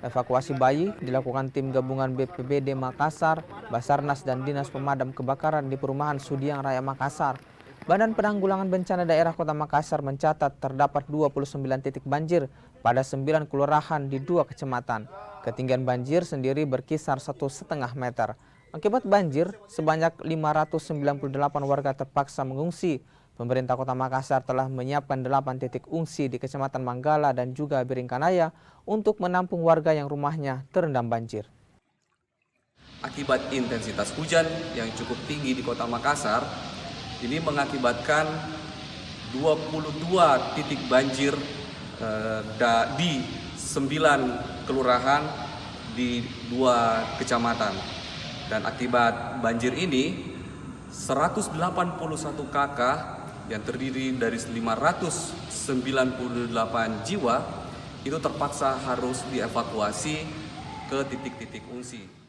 Evakuasi bayi dilakukan tim gabungan BPBD Makassar, Basarnas dan Dinas Pemadam Kebakaran di Perumahan Sudiang Raya Makassar. Badan Penanggulangan Bencana Daerah Kota Makassar mencatat terdapat 29 titik banjir pada 9 kelurahan di 2 kecamatan. Ketinggian banjir sendiri berkisar 1,5 meter. Akibat banjir, sebanyak 598 warga terpaksa mengungsi. Pemerintah Kota Makassar telah menyiapkan 8 titik ungsi di Kecamatan Manggala dan juga Biringkanaya untuk menampung warga yang rumahnya terendam banjir. Akibat intensitas hujan yang cukup tinggi di Kota Makassar, ini mengakibatkan 22 titik banjir di 9 kelurahan di 2 kecamatan. Dan akibat banjir ini, 181 kakak yang terdiri dari 598 jiwa itu terpaksa harus dievakuasi ke titik-titik ungsi.